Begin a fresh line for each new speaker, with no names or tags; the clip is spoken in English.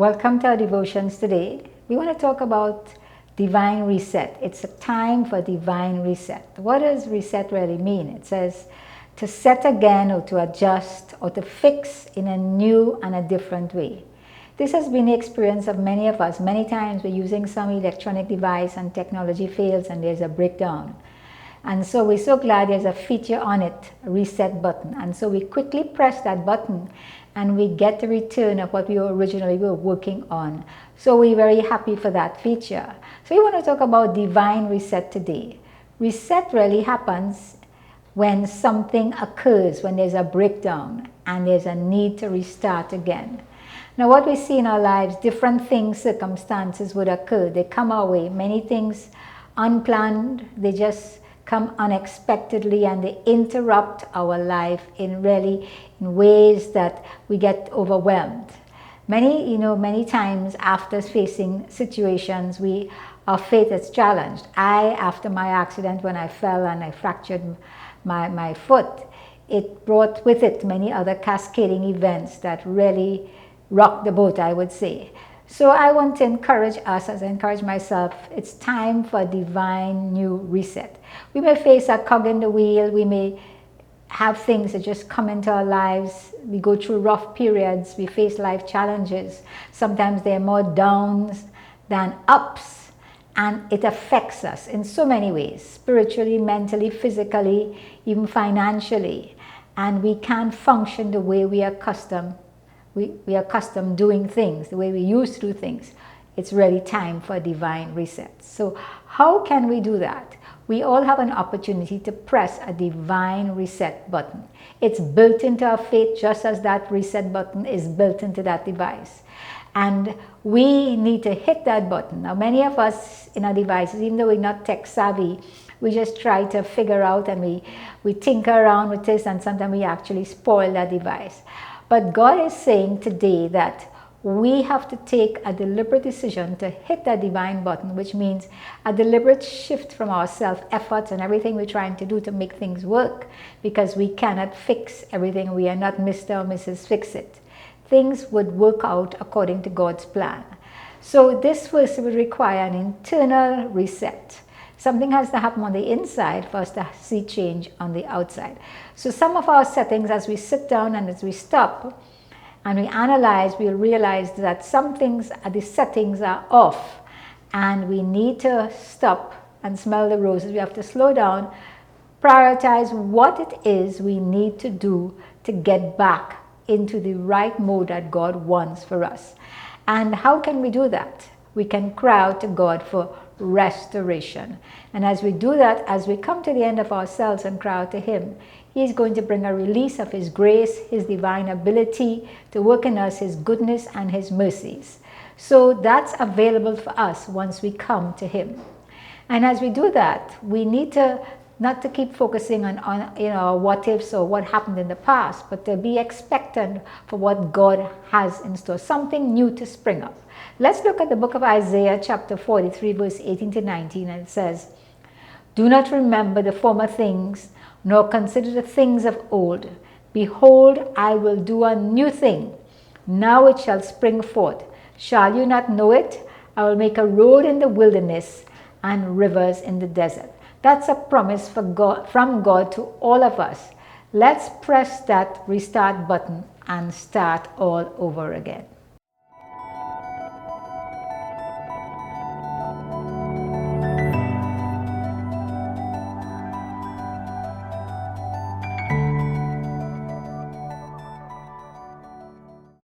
Welcome to our devotions today. We want to talk about divine reset. It's a time for divine reset. What does reset really mean? It says to set again or to adjust or to fix in a new and a different way. This has been the experience of many of us. Many times we're using some electronic device and technology fails and there's a breakdown. And so we're so glad there's a feature on it, a reset button. And so we quickly press that button and we get the return of what we originally were working on. So we're very happy for that feature. So we want to talk about divine reset today. Reset really happens when something occurs, when there's a breakdown and there's a need to restart again. Now what we see in our lives, different things, circumstances would occur. They come our way. Many things unplanned, they just come unexpectedly and they interrupt our life in ways that we get overwhelmed. Many times after facing situations, our faith is challenged. After my accident when I fell and I fractured my foot, it brought with it many other cascading events that really rocked the boat, I would say. So I want to encourage us, as I encourage myself, it's time for a divine new reset. We may face a cog in the wheel, we may have things that just come into our lives, we go through rough periods, we face life challenges. Sometimes there are more downs than ups, and it affects us in so many ways, spiritually, mentally, physically, even financially. And we can't function the way we are accustomed. We are accustomed doing things, the way we used to do things. It's really time for a divine reset. So how can we do that? We all have an opportunity to press a divine reset button. It's built into our faith just as that reset button is built into that device. And we need to hit that button. Now many of us in our devices, even though we're not tech savvy, we just try to figure out and we tinker around with this, and sometimes we actually spoil that device. But God is saying today that we have to take a deliberate decision to hit that divine button, which means a deliberate shift from our self-efforts and everything we're trying to do to make things work, because we cannot fix everything. We are not Mr. or Mrs. Fix-It. Things would work out according to God's plan. So this first would require an internal reset. Something has to happen on the inside for us to see change on the outside. So some of our settings, as we sit down and as we stop and we analyze, we'll realize that some things, the settings are off, and we need to stop and smell the roses. We have to slow down, prioritize what it is we need to do to get back into the right mode that God wants for us. And how can we do that? We can cry out to God for restoration. And as we do that, as we come to the end of ourselves and cry out to Him, He's going to bring a release of His grace, His divine ability to work in us, His goodness and His mercies. So that's available for us once we come to Him. And as we do that, we need to not to keep focusing on what ifs or what happened in the past, but to be expectant for what God has in store, something new to spring up. Let's look at the book of Isaiah chapter 43 verse 18 to 19, and it says, "Do not remember the former things, nor consider the things of old. Behold, I will do a new thing. Now it shall spring forth. Shall you not know it? I will make a road in the wilderness and rivers in the desert." That's a promise from God to all of us. Let's press that restart button and start all over again.